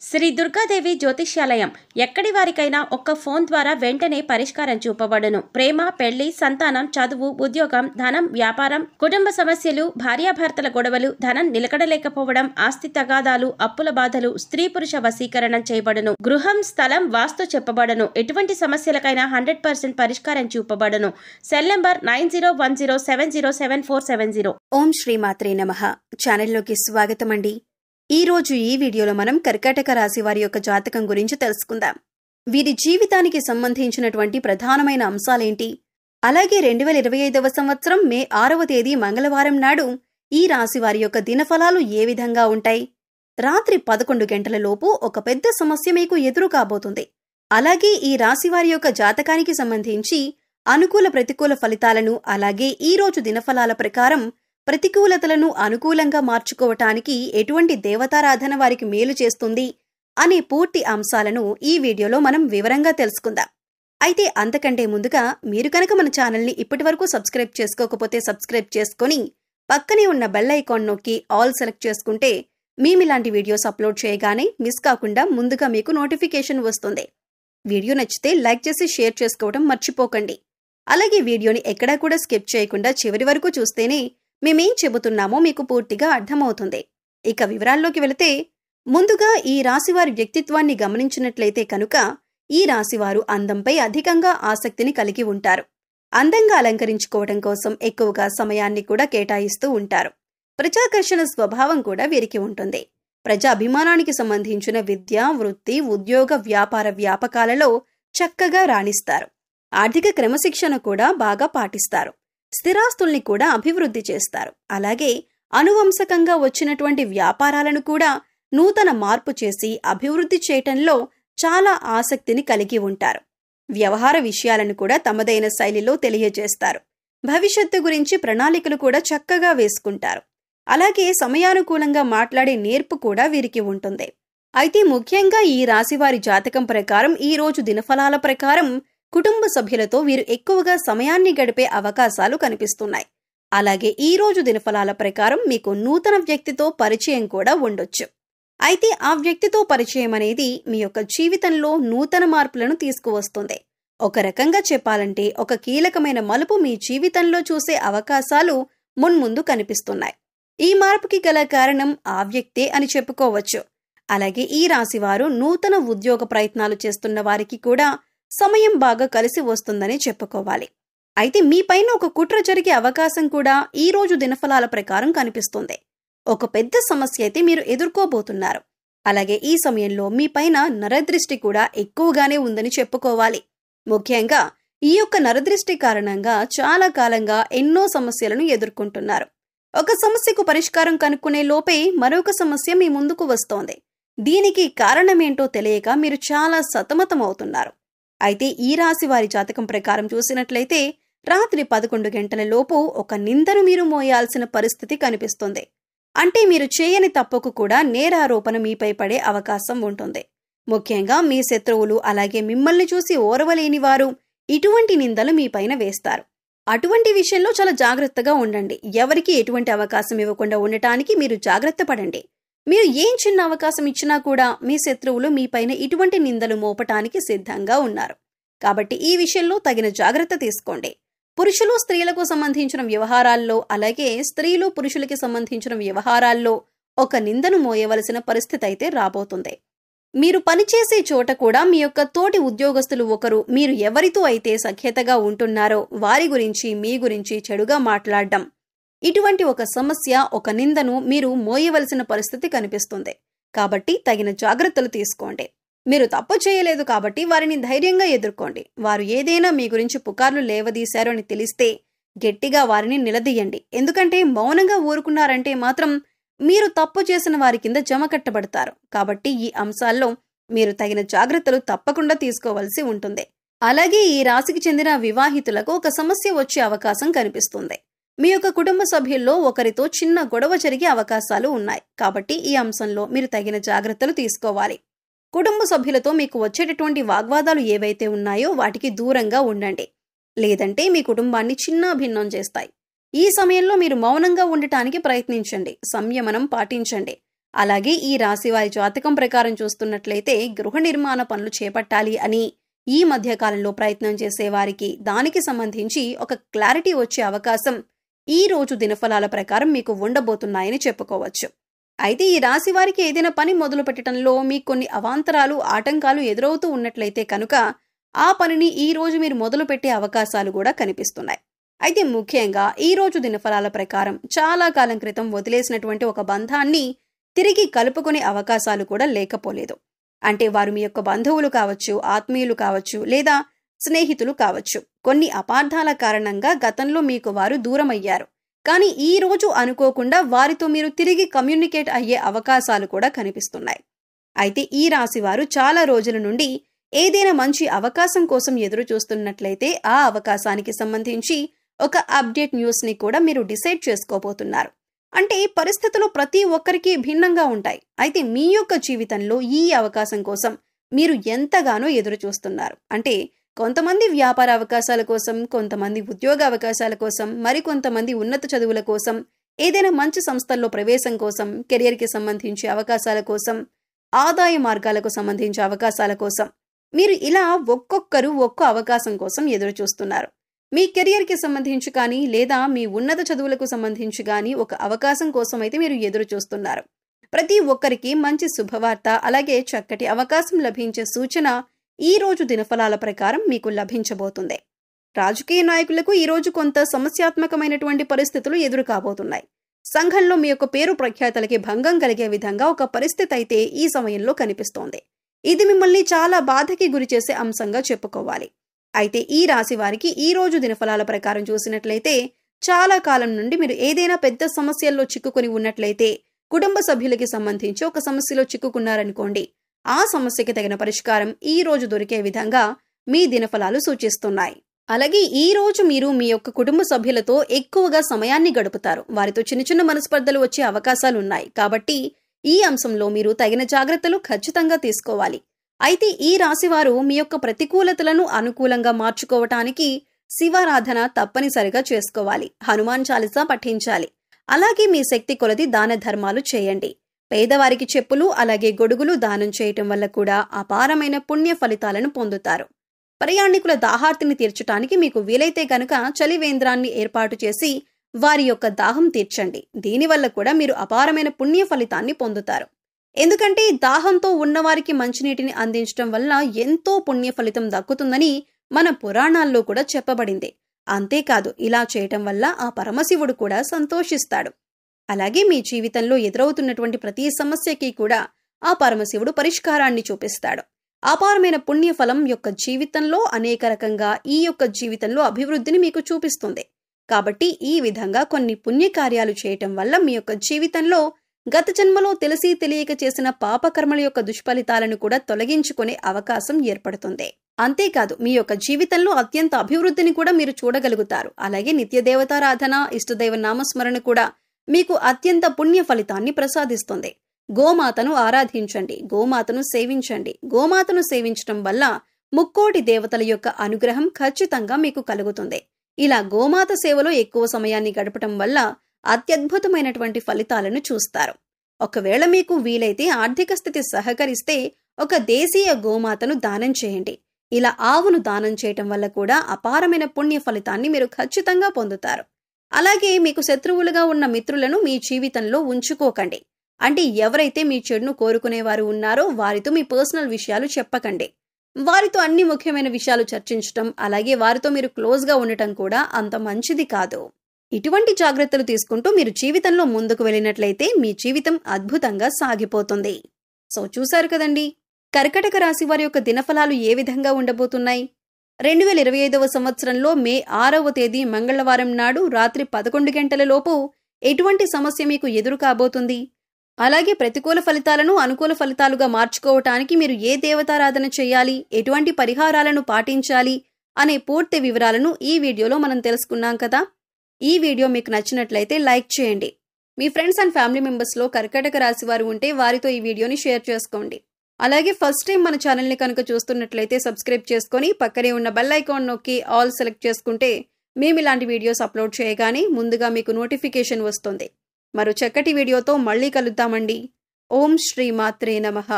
శ్రీ దుర్గాదేవి జ్యోతిష్యాలయం ఎక్కడి వారికైనా ఒక్క ఫోన్ ద్వారా వెంటనే పరిష్కారం చూపబడును. ప్రేమ, పెళ్లి, సంతానం, చదువు, ఉద్యోగం, ధనం, వ్యాపారం, కుటుంబ సమస్యలు, భార్యాభర్తల గొడవలు, ధనం నిలకడలేకపోవడం, ఆస్తి తగాదాలు, అప్పుల బాధలు, స్త్రీ పురుష వశీకరణం చేయబడును. గృహం, స్థలం, వాస్తు చెప్పబడును. ఎటువంటి సమస్యలకైనా 100% పరిష్కారం చూపబడును. Cell number 9010707470. ఓం శ్రీ మాత్రే నమః. ఛానల్లోకి స్వాగతం అండి. ఈ రోజు ఈ వీడియోలో మనం కర్కాటక రాశి వారి యొక్క జాతకం గురించి తెలుసుకుందాం. వీరి జీవితానికి సంబంధించినటువంటి ప్రధానమైన అంశాలేంటి, అలాగే 2025వ సంవత్సరం మే 6వ తేదీ మంగళవారం నాడు ఈ రాశి వారి యొక్క దినఫలాలు ఏ విధంగా ఉంటాయి, రాత్రి 11 గంటల లోపు ఒక పెద్ద సమస్య మీకు ఎదురు కాబోతుంది. అలాగే ఈ రాశి వారి యొక్క జాతకానికి సంబంధించి అనుకూల ప్రతికూల ఫలితాలను, అలాగే ఈ రోజు దినఫలాల ప్రకారం ప్రతికూలతలను అనుకూలంగా మార్చుకోవటానికి ఎటువంటి దేవతారాధన వారికి మేలు చేస్తుంది అనే పూర్తి అంశాలను ఈ వీడియోలో మనం వివరంగా తెలుసుకుందాం. అయితే అంతకంటే ముందుగా మీరు కనుక మన ఛానల్ని ఇప్పటివరకు సబ్స్క్రైబ్ చేసుకోకపోతే సబ్స్క్రైబ్ చేసుకొని పక్కనే ఉన్న బెల్ ఐకాన్ నొక్కి ఆల్ సెలెక్ట్ చేసుకుంటే మేమిలాంటి వీడియోస్ అప్లోడ్ చేయగానే మిస్ కాకుండా ముందుగా మీకు నోటిఫికేషన్ వస్తుంది. వీడియో నచ్చితే లైక్ చేసి షేర్ చేసుకోవడం మర్చిపోకండి. అలాగే వీడియోని ఎక్కడా కూడా స్కిప్ చేయకుండా చివరి వరకు చూస్తేనే మేమేం చెబుతున్నామో మీకు పూర్తిగా అర్థమవుతుంది. ఇక వివరాల్లోకి వెళితే, ముందుగా ఈ రాశివారి వ్యక్తిత్వాన్ని గమనించినట్లయితే కనుక ఈ రాశివారు అందంపై అధికంగా ఆసక్తిని కలిగి ఉంటారు. అందంగా అలంకరించుకోవడం కోసం ఎక్కువగా సమయాన్ని కూడా కేటాయిస్తూ ఉంటారు. ప్రజాకర్షణ స్వభావం కూడా వీరికి ఉంటుంది. ప్రజాభిమానానికి సంబంధించిన విద్య, వృత్తి, ఉద్యోగ, వ్యాపార వ్యాపకాలలో చక్కగా రాణిస్తారు. ఆర్థిక క్రమశిక్షణ కూడా బాగా పాటిస్తారు. స్థిరాస్తుల్ని కూడా అభివృద్ధి చేస్తారు. అలాగే అనువంశకంగా వచ్చినటువంటి వ్యాపారాలను కూడా నూతన మార్పు చేసి అభివృద్ధి చేయటంలో చాలా ఆసక్తిని కలిగి ఉంటారు. వ్యవహార విషయాలను కూడా తమదైన శైలిలో తెలియజేస్తారు. భవిష్యత్తు గురించి ప్రణాళికలు కూడా చక్కగా వేసుకుంటారు. అలాగే సమయానుకూలంగా మాట్లాడే నేర్పు కూడా వీరికి ఉంటుంది. అయితే ముఖ్యంగా ఈ రాశివారి జాతకం ప్రకారం ఈ రోజు దినఫలాల ప్రకారం కుటుంబ సభ్యులతో వీరు ఎక్కువగా సమయాన్ని గడిపే అవకాశాలు కనిపిస్తున్నాయి. అలాగే ఈ రోజు దినఫలాల ప్రకారం మీకు నూతన వ్యక్తితో పరిచయం కూడా ఉండొచ్చు. అయితే ఆ వ్యక్తితో పరిచయం అనేది మీ యొక్క జీవితంలో నూతన మార్పులను తీసుకువస్తుంది. ఒక రకంగా చెప్పాలంటే ఒక కీలకమైన మలుపు మీ జీవితంలో చూసే అవకాశాలు మున్ముందు కనిపిస్తున్నాయి. ఈ మార్పుకి గల కారణం ఆ వ్యక్తే అని చెప్పుకోవచ్చు. అలాగే ఈ రాశివారు నూతన ఉద్యోగ ప్రయత్నాలు చేస్తున్న వారికి కూడా సమయం బాగా కలిసి వస్తుందని చెప్పుకోవాలి. అయితే మీపైన ఒక కుట్ర జరిగే అవకాశం కూడా ఈ రోజు దినఫలాల ప్రకారం కనిపిస్తుంది. ఒక పెద్ద సమస్య అయితే మీరు ఎదుర్కోబోతున్నారు. అలాగే ఈ సమయంలో మీపైన నరదృష్టి కూడా ఎక్కువగానే ఉందని చెప్పుకోవాలి. ముఖ్యంగా ఈ యొక్క నరదృష్టి కారణంగా చాలా కాలంగా ఎన్నో సమస్యలను ఎదుర్కొంటున్నారు. ఒక సమస్యకు పరిష్కారం కనుక్కునే లోపే మరొక సమస్య మీ ముందుకు వస్తోంది. దీనికి కారణమేంటో తెలియక మీరు చాలా సతమతమవుతున్నారు. అయితే ఈ రాశి వారి జాతకం ప్రకారం చూసినట్లయితే రాత్రి 11 గంటల లోపు ఒక నిందను మీరు మోయాల్సిన పరిస్థితి కనిపిస్తుంది. అంటే మీరు చేయని తప్పుకు కూడా నేరారోపణ మీపై పడే అవకాశం ఉంటుంది. ముఖ్యంగా మీ శత్రువులు, అలాగే మిమ్మల్ని చూసి ఓర్వలేని వారు ఇటువంటి నిందలు మీపైన వేస్తారు. అటువంటి విషయంలో చాలా జాగ్రత్తగా ఉండండి. ఎవరికి ఎటువంటి అవకాశం ఇవ్వకుండా ఉండటానికి మీరు జాగ్రత్త పడండి. మీరు ఏం చిన్న అవకాశం ఇచ్చినా కూడా మీ శత్రువులు మీపైన ఇటువంటి నిందలు మోపటానికి సిద్ధంగా ఉన్నారు. కాబట్టి ఈ విషయంలో తగిన జాగ్రత్త తీసుకోండి. పురుషులు స్త్రీలకు సంబంధించిన వ్యవహారాల్లో, అలాగే స్త్రీలు పురుషులకి సంబంధించిన వ్యవహారాల్లో ఒక నిందను మోయవలసిన పరిస్థితి అయితే రాబోతుంది. మీరు పనిచేసే చోట కూడా మీ యొక్క తోటి ఉద్యోగస్తులు ఒకరు మీరు ఎవరితో అయితే సఖ్యతగా ఉంటున్నారో వారి గురించి, మీ గురించి చెడుగా మాట్లాడడం, ఇటువంటి ఒక సమస్య, ఒక నిందను మీరు మోయవలసిన పరిస్థితి కనిపిస్తుంది. కాబట్టి తగిన జాగ్రత్తలు తీసుకోండి. మీరు తప్పు చేయలేదు కాబట్టి వారిని ధైర్యంగా ఎదుర్కోండి. వారు ఏదైనా మీ గురించి పుకార్లు లేవదీశారు అని తెలిస్తే గట్టిగా వారిని నిలదీయండి. ఎందుకంటే మౌనంగా ఊరుకున్నారంటే మాత్రం మీరు తప్పు చేసిన వారి కింద జమ కట్టబడతారు. కాబట్టి ఈ అంశాల్లో మీరు తగిన జాగ్రత్తలు తప్పకుండా తీసుకోవాల్సి ఉంటుంది. అలాగే ఈ రాశికి చెందిన వివాహితులకు ఒక సమస్య వచ్చే అవకాశం కనిపిస్తుంది. మీ యొక్క కుటుంబ సభ్యుల్లో ఒకరితో చిన్న గొడవ జరిగే అవకాశాలు ఉన్నాయి. కాబట్టి ఈ అంశంలో మీరు తగిన జాగ్రత్తలు తీసుకోవాలి. కుటుంబ సభ్యులతో మీకు వచ్చేటటువంటి వాగ్వాదాలు ఏవైతే ఉన్నాయో వాటికి దూరంగా ఉండండి. లేదంటే మీ కుటుంబాన్ని చిన్నాభిన్నం చేస్తాయి. ఈ సమయంలో మీరు మౌనంగా ఉండటానికి ప్రయత్నించండి. సంయమనం పాటించండి. అలాగే ఈ రాశి వారి జాతకం ప్రకారం చూస్తున్నట్లయితే గృహ నిర్మాణ పనులు చేపట్టాలి అని ఈ మధ్య కాలంలో ప్రయత్నం చేసే వారికి దానికి సంబంధించి ఒక క్లారిటీ వచ్చే అవకాశం ఈ రోజు దినఫలాల ప్రకారం మీకు ఉండబోతున్నాయని చెప్పుకోవచ్చు. అయితే ఈ రాశి వారికి ఏదైనా పని మొదలు పెట్టడంలో మీకు కొన్ని అవాంతరాలు, ఆటంకాలు ఎదురవుతూ ఉన్నట్లయితే కనుక ఆ పనిని ఈ రోజు మీరు మొదలు పెట్టే అవకాశాలు కూడా కనిపిస్తున్నాయి. అయితే ముఖ్యంగా ఈ రోజు దినఫలాల ప్రకారం చాలా కాలం క్రితం వదిలేసినటువంటి ఒక బంధాన్ని తిరిగి కలుపుకునే అవకాశాలు కూడా లేకపోలేదు. అంటే వారు మీ యొక్క బంధువులు కావచ్చు, ఆత్మీయులు కావచ్చు, లేదా స్నేహితులు కావచ్చు. కొన్ని అపార్థాల కారణంగా గతంలో మీకు వారు దూరమయ్యారు. కానీ ఈ రోజు అనుకోకుండా వారితో మీరు తిరిగి కమ్యూనికేట్ అయ్యే అవకాశాలు కూడా కనిపిస్తున్నాయి. అయితే ఈ రాశి వారు చాలా రోజుల నుండి ఏదైనా మంచి అవకాశం కోసం ఎదురు చూస్తున్నట్లయితే ఆ అవకాశానికి సంబంధించి ఒక అప్డేట్ న్యూస్ని కూడా మీరు డిసైడ్ చేసుకోబోతున్నారు. అంటే పరిస్థితులు ప్రతి ఒక్కరికి భిన్నంగా ఉంటాయి. అయితే మీ యొక్క జీవితంలో ఈ అవకాశం కోసం మీరు ఎంతగానో ఎదురు చూస్తున్నారు. అంటే కొంతమంది వ్యాపార అవకాశాల కోసం, కొంతమంది ఉద్యోగ అవకాశాల కోసం, మరికొంతమంది ఉన్నత చదువుల కోసం, ఏదైనా మంచి సంస్థల్లో ప్రవేశం కోసం, కెరియర్కి సంబంధించి అవకాశాల కోసం, ఆదాయ మార్గాలకు సంబంధించి అవకాశాల కోసం, మీరు ఇలా ఒక్కొక్కరు ఒక్కో అవకాశం కోసం ఎదురు చూస్తున్నారు. మీ కెరియర్కి సంబంధించి కానీ, లేదా మీ ఉన్నత చదువులకు సంబంధించి కానీ ఒక అవకాశం కోసం అయితే మీరు ఎదురు చూస్తున్నారు. ప్రతి ఒక్కరికి మంచి శుభవార్త, అలాగే చక్కటి అవకాశం లభించే సూచన ఈ రోజు దినఫలాల ప్రకారం మీకు లభించబోతుంది. రాజకీయ నాయకులకు ఈ రోజు కొంత సమస్యాత్మకమైనటువంటి పరిస్థితులు ఎదురు కాబోతున్నాయి. సంఘంలో మీ యొక్క పేరు ప్రఖ్యాతలకి భంగం కలిగే విధంగా ఒక పరిస్థితి అయితే ఈ సమయంలో కనిపిస్తోంది. ఇది మిమ్మల్ని చాలా బాధకి గురి చేసే అంశంగా చెప్పుకోవాలి. అయితే ఈ రాశి వారికి ఈ రోజు దినఫలాల ప్రకారం చూసినట్లయితే చాలా కాలం నుండి మీరు ఏదైనా పెద్ద సమస్యల్లో చిక్కుకొని ఉన్నట్లయితే, కుటుంబ సభ్యులకి సంబంధించి ఒక సమస్యలో చిక్కుకున్నారనుకోండి, ఆ సమస్యకి తగిన పరిష్కారం ఈ రోజు దొరికే విధంగా మీ దినఫలాలు సూచిస్తున్నాయి. అలాగే ఈ రోజు మీరు మీ యొక్క కుటుంబ సభ్యులతో ఎక్కువగా సమయాన్ని గడుపుతారు. వారితో చిన్న చిన్న మనస్పర్ధలు వచ్చే అవకాశాలు ఉన్నాయి. కాబట్టి ఈ అంశంలో మీరు తగిన జాగ్రత్తలు ఖచ్చితంగా తీసుకోవాలి. అయితే ఈ రాశివారు మీ యొక్క ప్రతికూలతలను అనుకూలంగా మార్చుకోవటానికి శివారాధన తప్పనిసరిగా చేసుకోవాలి. హనుమాన్ చాలీసా పఠించాలి. అలాగే మీ శక్తి కొలది దాన ధర్మాలు చేయండి. పేదవారికి చెప్పులు, అలాగే గొడుగులు దానం చేయటం వల్ల కూడా అపారమైన పుణ్య ఫలితాలను పొందుతారు. ప్రయాణికుల దాహార్తిని తీర్చడానికి మీకు వీలైతే గనుక చలివేంద్రాన్ని ఏర్పాటు చేసి వారి యొక్క దాహం తీర్చండి. దీనివల్ల కూడా మీరు అపారమైన పుణ్య ఫలితాన్ని పొందుతారు. ఎందుకంటే దాహంతో ఉన్నవారికి మంచినీటిని అందించడం వల్ల ఎంతో పుణ్య ఫలితం దక్కుతుందని మన పురాణాల్లో కూడా చెప్పబడింది. అంతేకాదు, ఇలా చేయటం వల్ల ఆ పరమశివుడు కూడా సంతోషిస్తాడు. అలాగే మీ జీవితంలో ఎదురవుతున్నటువంటి ప్రతి సమస్యకి కూడా ఆ పరమశివుడు పరిష్కారాన్ని చూపిస్తాడు. అపారమైన పుణ్య ఫలం యొక్క జీవితంలో అనేక రకంగా ఈ యొక్క జీవితంలో అభివృద్ధిని మీకు చూపిస్తుంది. కాబట్టి ఈ విధంగా కొన్ని పుణ్యకార్యాలు చేయటం వల్ల మీ యొక్క జీవితంలో గత జన్మలో తెలిసి తెలియక చేసిన పాపకర్మల యొక్క దుష్ఫలితాలను కూడా తొలగించుకునే అవకాశం ఏర్పడుతుంది. అంతేకాదు, మీ యొక్క జీవితంలో అత్యంత అభివృద్ధిని కూడా మీరు చూడగలుగుతారు. అలాగే నిత్య దేవతారాధన, ఇష్టదైవ నామస్మరణ కూడా మీకు అత్యంత పుణ్య ఫలితాన్ని ప్రసాదిస్తుంది. గోమాతను ఆరాధించండి, గోమాతను సేవించండి. గోమాతను సేవించడం వల్ల ముక్కోటి దేవతల యొక్క అనుగ్రహం ఖచ్చితంగా మీకు కలుగుతుంది. ఇలా గోమాత సేవలో ఎక్కువ సమయాన్ని గడపటం వల్ల అత్యద్భుతమైనటువంటి ఫలితాలను చూస్తారు. ఒకవేళ మీకు వీలైతే ఆర్థిక స్థితి సహకరిస్తే ఒక దేశీయ గోమాతను దానం చేయండి. ఇలా ఆవును దానం చేయటం వల్ల కూడా అపారమైన పుణ్య ఫలితాన్ని మీరు ఖచ్చితంగా పొందుతారు. అలాగే మీకు శత్రువులుగా ఉన్న మిత్రులను మీ జీవితంలో ఉంచుకోకండి. అంటే ఎవరైతే మీ చెడును కోరుకునేవారు ఉన్నారో వారితో మీ పర్సనల్ విషయాలు చెప్పకండి. వారితో అన్ని ముఖ్యమైన విషయాలు చర్చించటం, అలాగే వారితో మీరు క్లోజ్గా ఉండటం కూడా అంత మంచిది కాదు. ఇటువంటి జాగ్రత్తలు తీసుకుంటూ మీరు జీవితంలో ముందుకు వెళ్ళినట్లయితే మీ జీవితం అద్భుతంగా సాగిపోతుంది. సో చూశారు కదండి, కర్కాటక రాశి వారి యొక్క దినఫలాలు ఏ విధంగా ఉండబోతున్నాయి. 2025వ సంవత్సరంలో మే 6వ తేదీ మంగళవారం నాడు రాత్రి 11 గంటల లోపు ఎటువంటి సమస్య మీకు ఎదురు కాబోతుంది, అలాగే ప్రతికూల ఫలితాలను అనుకూల ఫలితాలుగా మార్చుకోవటానికి మీరు ఏ దేవతారాధన చేయాలి, ఎటువంటి పరిహారాలను పాటించాలి అనే పూర్తి వివరాలను ఈ వీడియోలో మనం తెలుసుకున్నాం కదా. ఈ వీడియో మీకు నచ్చినట్లయితే లైక్ చేయండి. మీ ఫ్రెండ్స్ అండ్ ఫ్యామిలీ మెంబర్స్లో కర్కాటక రాశి వారు ఉంటే వారితో ఈ వీడియోని షేర్ చేసుకోండి. అలాగే ఫస్ట్ టైం మన ఛానల్ని కనుక చూస్తున్నట్లయితే సబ్స్క్రైబ్ చేసుకొని పక్కనే ఉన్న బెల్ ఐకాన్ నొక్కి ఆల్ సెలెక్ట్ చేసుకుంటే మేము ఇలాంటి వీడియోస్ అప్లోడ్ చేయగానే ముందుగా మీకు నోటిఫికేషన్ వస్తుంది. మరో చక్కటి వీడియోతో మళ్ళీ కలుద్దామండి. ఓం శ్రీ మాత్రే నమః.